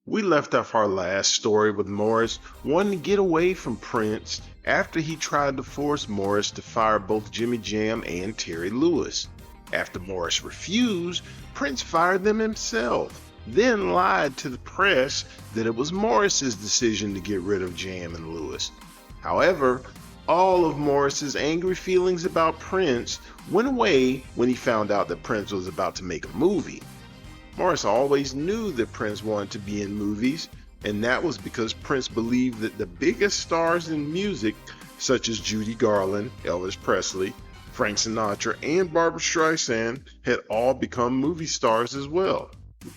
We left off our last story with Morris wanting to get away from Prince after he tried to force Morris to fire both Jimmy Jam and Terry Lewis. After Morris refused, Prince fired them himself, then lied to the press that it was Morris's decision to get rid of Jam and Lewis. However, all of Morris's angry feelings about Prince went away when he found out that Prince was about to make a movie. Morris always knew that Prince wanted to be in movies, and that was because Prince believed that the biggest stars in music, such as Judy Garland, Elvis Presley, Frank Sinatra, and Barbra Streisand, had all become movie stars as well.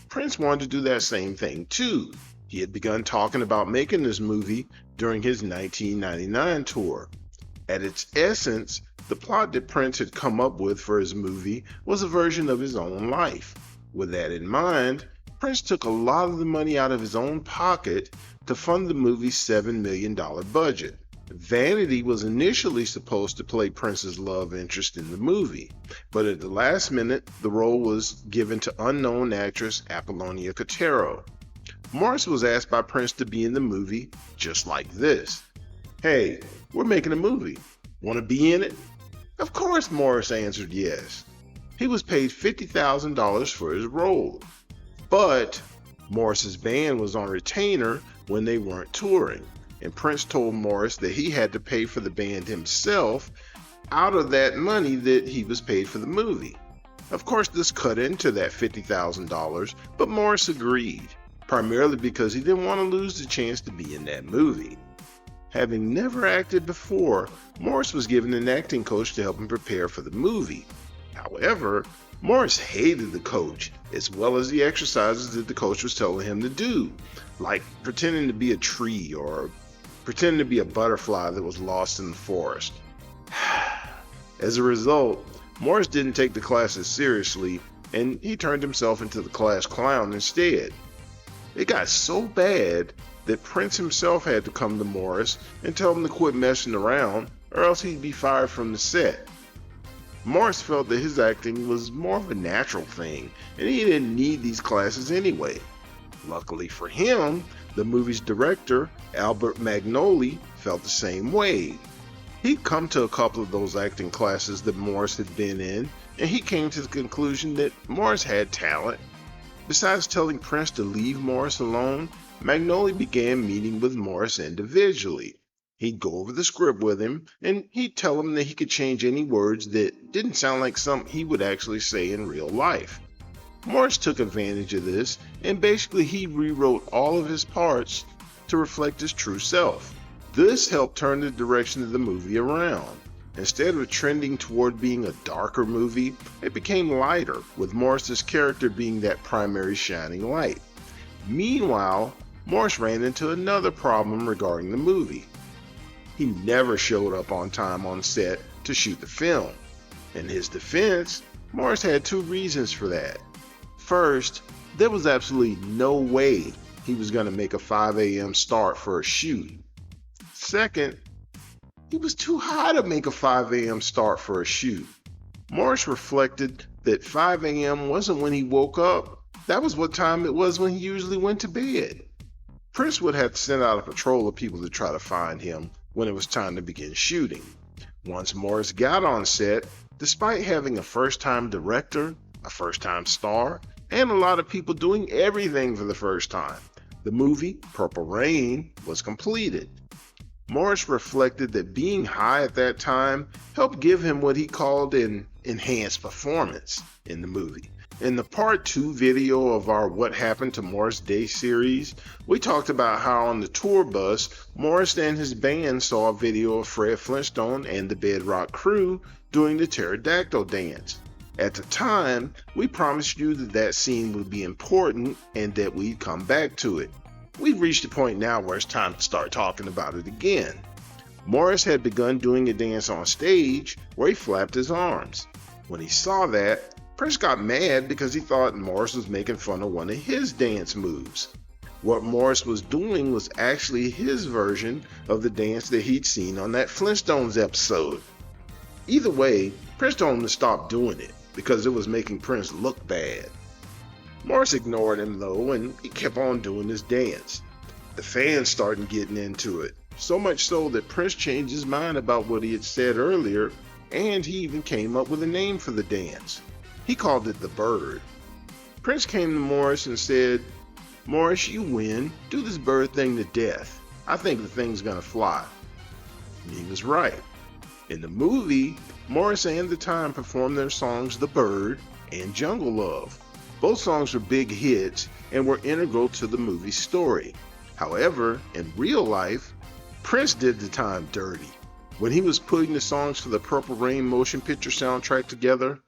Prince wanted to do that same thing too. He had begun talking about making this movie during his 1999 tour. At its essence, the plot that Prince had come up with for his movie was a version of his own life. With that in mind, Prince took a lot of the money out of his own pocket to fund the movie's $7 million budget. Vanity was initially supposed to play Prince's love interest in the movie, but at the last minute, the role was given to unknown actress Apollonia Cotero. Morris was asked by Prince to be in the movie just like this. "Hey, we're making a movie. Want to be in it?" Of course, Morris answered yes. He was paid $50,000 for his role. But Morris's band was on retainer when they weren't touring, and Prince told Morris that he had to pay for the band himself out of that money that he was paid for the movie. Of course, this cut into that $50,000, but Morris agreed, primarily because he didn't want to lose the chance to be in that movie. Having never acted before, Morris was given an acting coach to help him prepare for the movie. However, Morris hated the coach, as well as the exercises that the coach was telling him to do, like pretending to be a tree or pretending to be a butterfly that was lost in the forest. As a result, Morris didn't take the classes seriously, and he turned himself into the class clown instead. It got so bad that Prince himself had to come to Morris and tell him to quit messing around, or else he'd be fired from the set. Morris felt that his acting was more of a natural thing, and he didn't need these classes anyway. Luckily for him, the movie's director, Albert Magnoli, felt the same way. He'd come to a couple of those acting classes that Morris had been in, and he came to the conclusion that Morris had talent. Besides telling Prince to leave Morris alone, Magnoli began meeting with Morris individually. He'd go over the script with him, and he'd tell him that he could change any words that didn't sound like something he would actually say in real life. Morris took advantage of this, and basically he rewrote all of his parts to reflect his true self. This helped turn the direction of the movie around. Instead of trending toward being a darker movie, it became lighter, with Morris's character being that primary shining light. Meanwhile, Morris ran into another problem regarding the movie. He never showed up on time on set to shoot the film. In his defense, Morris had two reasons for that. First, there was absolutely no way he was going to make a 5 a.m. start for a shoot. Second, he was too high to make a 5 a.m. start for a shoot. Morris reflected that 5 a.m. wasn't when he woke up, that was what time it was when he usually went to bed. Prince would have to send out a patrol of people to try to find him when it was time to begin shooting. Once Morris got on set, despite having a first-time director, a first-time star, and a lot of people doing everything for the first time, the movie Purple Rain was completed. Morris reflected that being high at that time helped give him what he called an enhanced performance in the movie. In the part 2 video of our What Happened to Morris Day series, we talked about how on the tour bus, Morris and his band saw a video of Fred Flintstone and the Bedrock Crew doing the pterodactyl dance. At the time, we promised you that that scene would be important and that we'd come back to it. We've reached a point now where it's time to start talking about it again. Morris had begun doing a dance on stage where he flapped his arms. When he saw that, Prince got mad because he thought Morris was making fun of one of his dance moves. What Morris was doing was actually his version of the dance that he'd seen on that Flintstones episode. Either way, Prince told him to stop doing it because it was making Prince look bad. Morris ignored him though, and he kept on doing his dance. The fans started getting into it, so much so that Prince changed his mind about what he had said earlier, and he even came up with a name for the dance. He called it the Bird. Prince came to Morris and said, "Morris, you win. Do this bird thing to death. I think the thing's gonna fly." And he was right. In the movie, Morris and The Time performed their songs The Bird and Jungle Love. Both songs were big hits and were integral to the movie's story. However, in real life, Prince did The Time dirty. When he was putting the songs for the Purple Rain motion picture soundtrack together,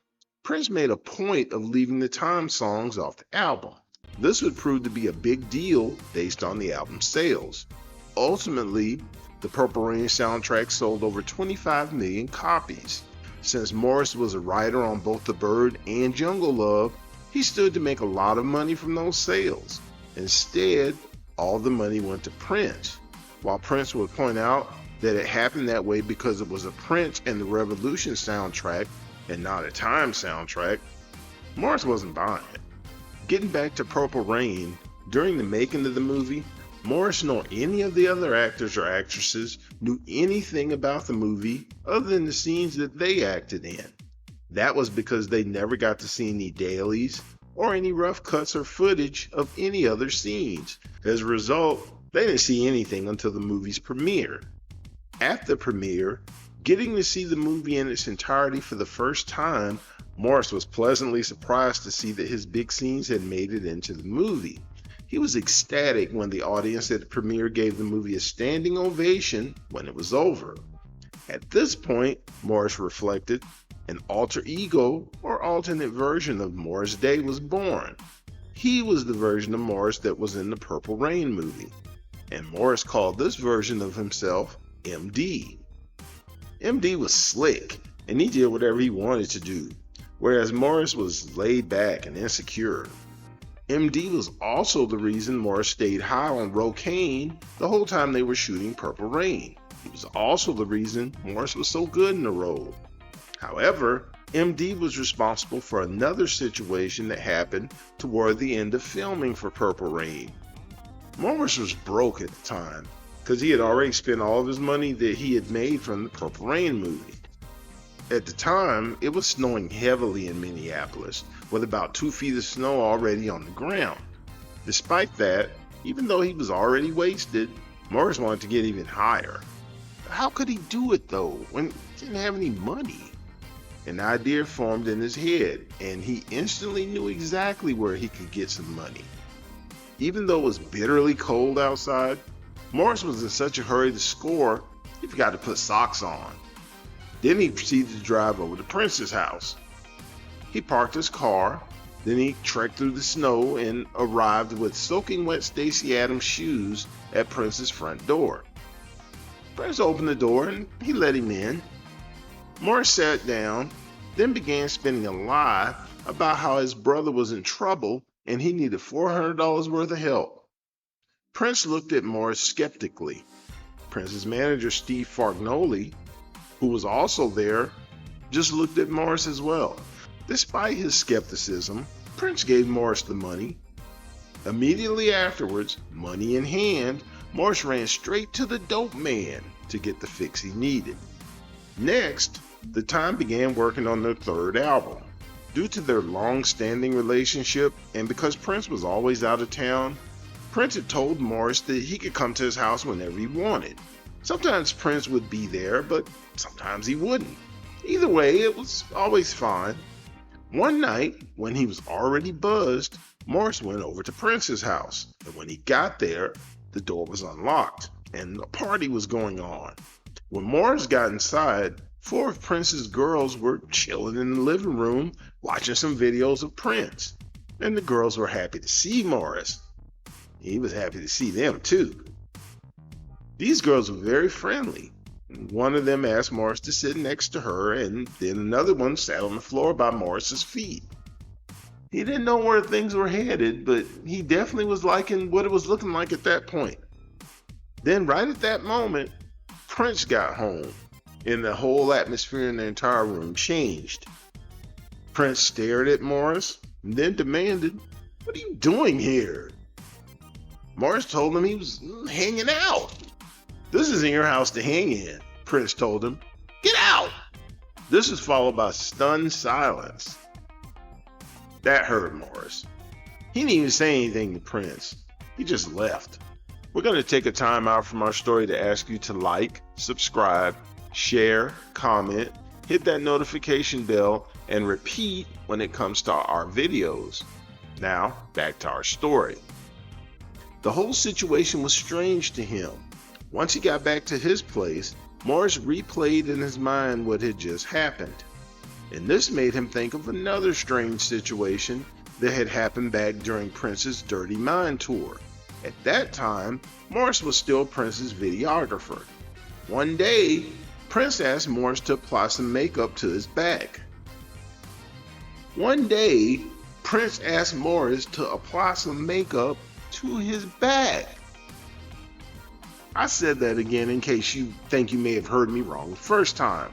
Prince made a point of leaving the Time songs off the album. This would prove to be a big deal based on the album's sales. Ultimately, the Purple Rain soundtrack sold over 25 million copies. Since Morris was a writer on both The Bird and Jungle Love, he stood to make a lot of money from those sales. Instead, all the money went to Prince. While Prince would point out that it happened that way because it was a Prince and the Revolution soundtrack and not a Time soundtrack, Morris wasn't buying it. Getting back to Purple Rain, during the making of the movie, Morris nor any of the other actors or actresses knew anything about the movie other than the scenes that they acted in. That was because they never got to see any dailies or any rough cuts or footage of any other scenes. As a result, they didn't see anything until the movie's premiere. At the premiere, getting to see the movie in its entirety for the first time, Morris was pleasantly surprised to see that his big scenes had made it into the movie. He was ecstatic when the audience at the premiere gave the movie a standing ovation when it was over. At this point, Morris reflected, an alter ego or alternate version of Morris Day was born. He was the version of Morris that was in the Purple Rain movie, and Morris called this version of himself MD. MD was slick, and he did whatever he wanted to do, whereas Morris was laid back and insecure. MD was also the reason Morris stayed high on Rocaine the whole time they were shooting Purple Rain. He was also the reason Morris was so good in the role. However, MD was responsible for another situation that happened toward the end of filming for Purple Rain. Morris was broke at the time because he had already spent all of his money that he had made from the Purple Rain movie. At the time, it was snowing heavily in Minneapolis, with about 2 feet of snow already on the ground. Despite that, even though he was already wasted, Morris wanted to get even higher. How could he do it though, when he didn't have any money? An idea formed in his head, and he instantly knew exactly where he could get some money. Even though it was bitterly cold outside, Morris was in such a hurry to score, he forgot to put socks on. Then he proceeded to drive over to Prince's house. He parked his car, then he trekked through the snow and arrived with soaking wet Stacey Adams shoes at Prince's front door. Prince opened the door and he let him in. Morris sat down, then began spinning a lie about how his brother was in trouble and he needed $400 worth of help. Prince looked at Morris skeptically. Prince's manager, Steve Fargnoli, who was also there, just looked at Morris as well. Despite his skepticism, Prince gave Morris the money. Immediately afterwards, money in hand, Morris ran straight to the dope man to get the fix he needed. Next, The Time began working on their third album. Due to their long-standing relationship, and because Prince was always out of town, Prince had told Morris that he could come to his house whenever he wanted. Sometimes Prince would be there, but sometimes he wouldn't. Either way, it was always fine. One night, when he was already buzzed, Morris went over to Prince's house, and when he got there, the door was unlocked, and a party was going on. When Morris got inside, 4 of Prince's girls were chilling in the living room, watching some videos of Prince, and the girls were happy to see Morris. He was happy to see them too. These girls were very friendly. One of them asked Morris to sit next to her, and then another one sat on the floor by Morris's feet. He didn't know where things were headed, but he definitely was liking what it was looking like at that point. Then right at that moment, Prince got home, and the whole atmosphere in the entire room changed. Prince stared at Morris, and then demanded, "What are you doing here?" Morris told him he was hanging out. "This isn't your house to hang in," Prince told him. "Get out!" This was followed by stunned silence. That hurt Morris. He didn't even say anything to Prince. He just left. We're going to take a time out from our story to ask you to like, subscribe, share, comment, hit that notification bell, and repeat when it comes to our videos. Now, back to our story. The whole situation was strange to him. Once he got back to his place, Morris replayed in his mind what had just happened. And this made him think of another strange situation that had happened back during Prince's Dirty Mind tour. At that time, Morris was still Prince's videographer. One day, Prince asked Morris to apply some makeup to his back. One day, Prince asked Morris to apply some makeup to his back. I said that again in case you think you may have heard me wrong the first time.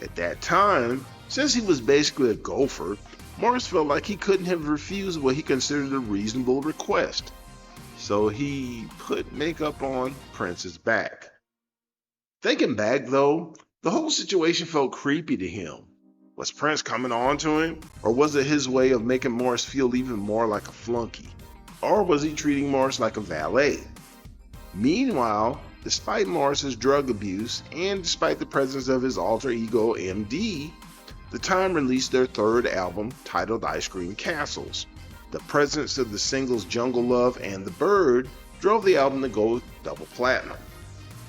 At that time, since he was basically a gopher, Morris felt like he couldn't have refused what he considered a reasonable request. So he put makeup on Prince's back. Thinking back though, the whole situation felt creepy to him. Was Prince coming on to him? Or was it his way of making Morris feel even more like a flunky? Or was he treating Morris like a valet? Meanwhile, despite Morris's drug abuse and despite the presence of his alter ego MD, The Time released their third album titled Ice Cream Castles. The presence of the singles Jungle Love and The Bird drove the album to go double platinum.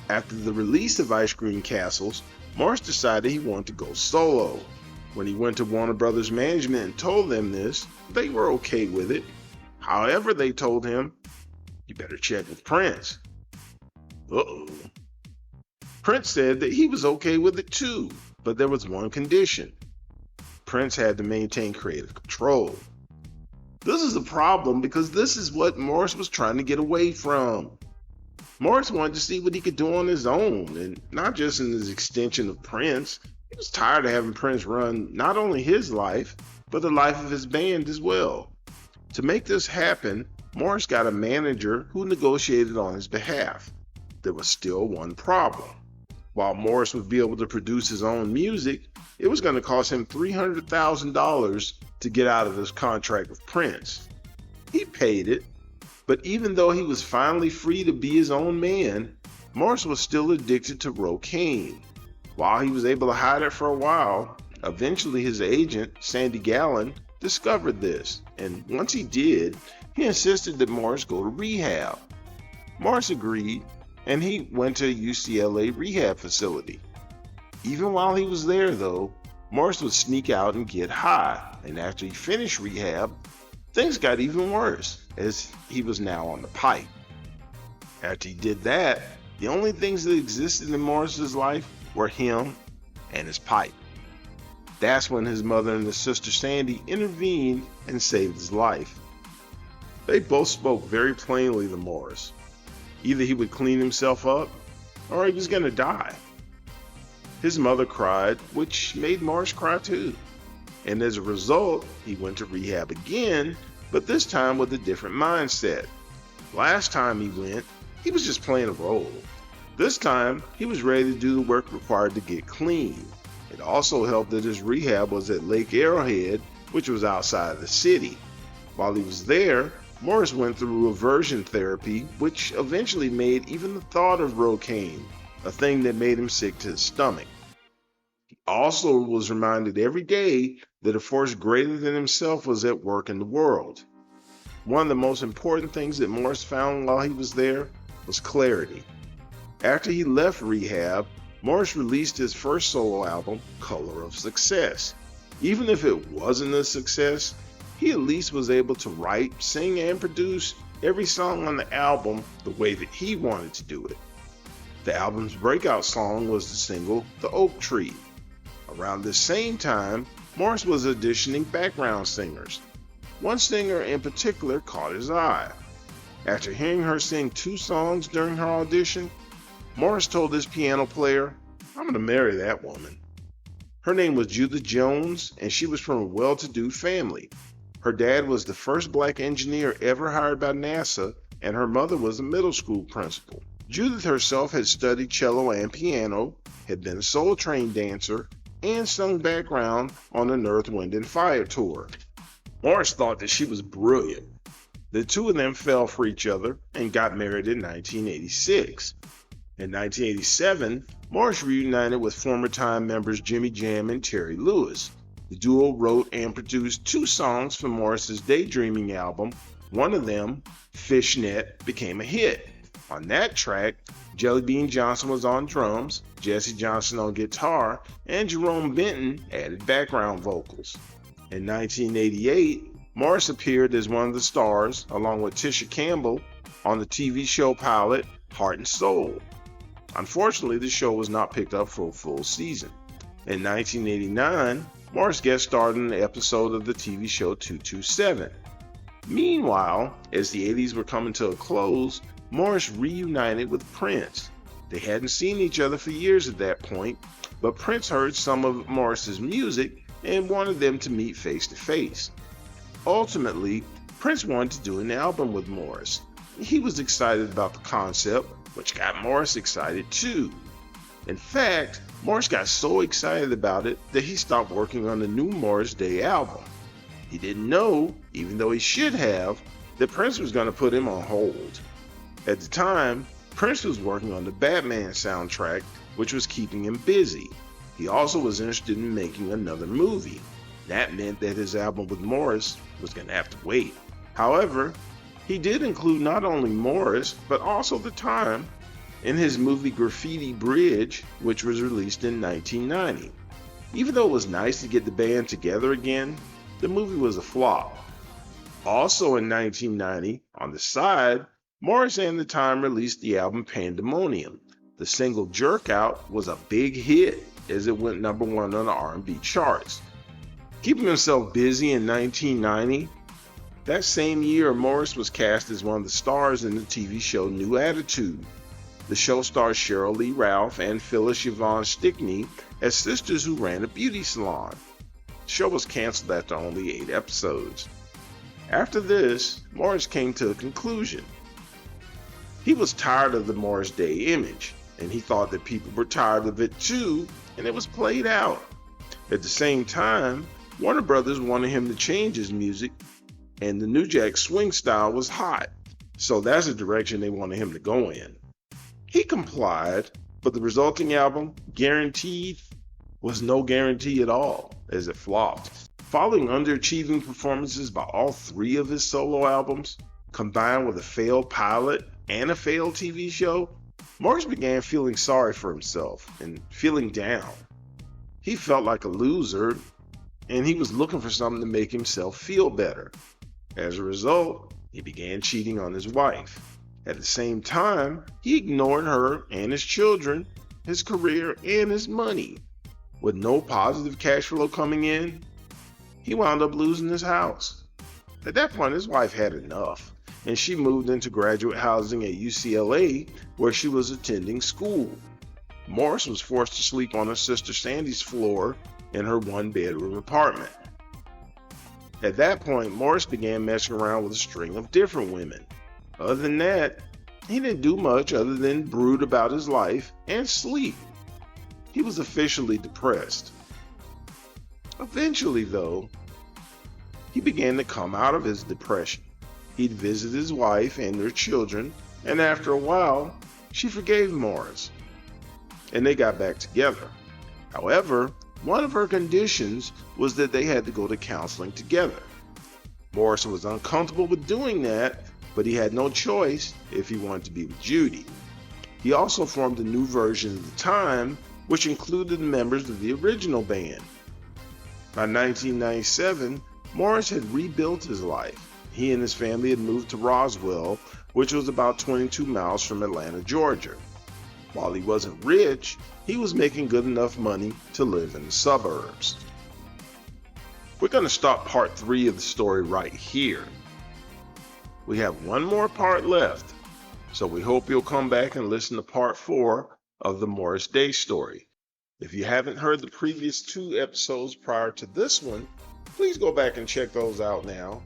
After the release of Ice Cream Castles, Morris decided he wanted to go solo. When he went to Warner Brothers management and told them this, they were okay with it. However, they told him, "You better check with Prince." Uh-oh. Prince said that he was okay with it too, but there was one condition. Prince had to maintain creative control. This is a problem because this is what Morris was trying to get away from. Morris wanted to see what he could do on his own, and not just in his extension of Prince. He was tired of having Prince run not only his life, but the life of his band as well. To make this happen, Morris got a manager who negotiated on his behalf. There was still one problem. While Morris would be able to produce his own music, it was going to cost him $300,000 to get out of his contract with Prince. He paid it, but even though he was finally free to be his own man, Morris was still addicted to cocaine. While he was able to hide it for a while, eventually his agent, Sandy Gallen, discovered this, and once he did, he insisted that Morris go to rehab. Morris agreed, and he went to a UCLA rehab facility. Even while he was there though, Morris would sneak out and get high, and after he finished rehab, things got even worse, as he was now on the pipe. After he did that, the only things that existed in Morris's life were him and his pipe. That's when his mother and his sister Sandy intervened and saved his life. They both spoke very plainly to Morris. Either he would clean himself up, or he was going to die. His mother cried, which made Morris cry too. And as a result, he went to rehab again, but this time with a different mindset. Last time he went, he was just playing a role. This time, he was ready to do the work required to get clean. It also helped that his rehab was at Lake Arrowhead, which was outside of the city. While he was there, Morris went through aversion therapy, which eventually made even the thought of cocaine a thing that made him sick to his stomach. He also was reminded every day that a force greater than himself was at work in the world. One of the most important things that Morris found while he was there was clarity. After he left rehab, Morris released his first solo album, Color of Success. Even if it wasn't a success, he at least was able to write, sing, and produce every song on the album the way that he wanted to do it. The album's breakout song was the single The Oak Tree. Around this same time, Morris was auditioning background singers. One singer in particular caught his eye. After hearing her sing 2 songs during her audition, Morris told his piano player, "I'm going to marry that woman." Her name was Judith Jones, and she was from a well-to-do family. Her dad was the first black engineer ever hired by NASA, and her mother was a middle school principal. Judith herself had studied cello and piano, had been a Soul Train dancer, and sung background on an Earth, Wind, and Fire tour. Morris thought that she was brilliant. The two of them fell for each other and got married in 1986. In 1987, Morris reunited with former Time members Jimmy Jam and Terry Lewis. The duo wrote and produced 2 songs for Morris's Daydreaming album. One of them, Fishnet, became a hit. On that track, Jelly Bean Johnson was on drums, Jesse Johnson on guitar, and Jerome Benton added background vocals. In 1988, Morris appeared as one of the stars, along with Tisha Campbell, on the TV show pilot Heart and Soul. Unfortunately, the show was not picked up for a full season. In 1989, Morris guest starred in an episode of the TV show 227. Meanwhile, as the 80s were coming to a close, Morris reunited with Prince. They hadn't seen each other for years at that point, but Prince heard some of Morris's music and wanted them to meet face to face. Ultimately, Prince wanted to do an album with Morris. He was excited about the concept, which got Morris excited too. In fact, Morris got so excited about it that he stopped working on the new Morris Day album. He didn't know, even though he should have, that Prince was going to put him on hold. At the time, Prince was working on the Batman soundtrack, which was keeping him busy. He also was interested in making another movie. That meant that his album with Morris was going to have to wait. However, he did include not only Morris, but also the time in his movie Graffiti Bridge, which was released in 1990. Even though it was nice to get the band together again, the movie was a flop. Also in 1990, on the side, Morris and the Time released the album Pandemonium. The single Jerk Out was a big hit as it went number 1 on the R&B charts. Keeping himself busy in 1990, that same year Morris was cast as one of the stars in the TV show New Attitude. The show stars Cheryl Lee Ralph and Phyllis Yvonne Stickney as sisters who ran a beauty salon. The show was canceled after only 8 episodes. After this, Morris came to a conclusion. He was tired of the Morris Day image, and he thought that people were tired of it too, and it was played out. At the same time, Warner Brothers wanted him to change his music, and the New Jack Swing style was hot, so that's the direction they wanted him to go in. He complied, but the resulting album, Guaranteed, was no guarantee at all, as it flopped. Following underachieving performances by all 3 of his solo albums, combined with a failed pilot and a failed TV show, Morris began feeling sorry for himself and feeling down. He felt like a loser, and he was looking for something to make himself feel better. As a result, he began cheating on his wife. At the same time, he ignored her and his children, his career, and his money. With no positive cash flow coming in, he wound up losing his house. At that point, his wife had enough, and she moved into graduate housing at UCLA, where she was attending school. Morris was forced to sleep on her sister Sandy's floor in her 1-bedroom apartment. At that point, Morris began messing around with a string of different women. Other than that, he didn't do much other than brood about his life and sleep. He was officially depressed. Eventually, though, he began to come out of his depression. He'd visit his wife and their children, and after a while, she forgave Morris, and they got back together. However, one of her conditions was that they had to go to counseling together. Morris was uncomfortable with doing that, but he had no choice if he wanted to be with Judy. He also formed a new version of the Time, which included the members of the original band. By 1997, Morris had rebuilt his life. He and his family had moved to Roswell, which was about 22 miles from Atlanta, Georgia. While he wasn't rich, he was making good enough money to live in the suburbs. We're going to stop part 3 of the story right here. We have one more part left, so we hope you'll come back and listen to part 4 of the Morris Day story. If you haven't heard the previous 2 episodes prior to this one, Please go back and check those out now.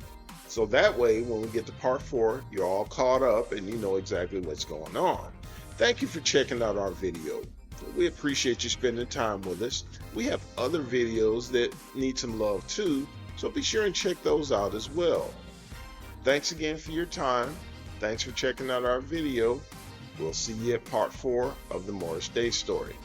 So that way, when we get to part 4, you're all caught up and you know exactly what's going on. Thank you for checking out our video. We appreciate you spending time with us. We have other videos that need some love too, so be sure and check those out as well. Thanks again for your time. Thanks for checking out our video. We'll see you at part 4 of the Morris Day story.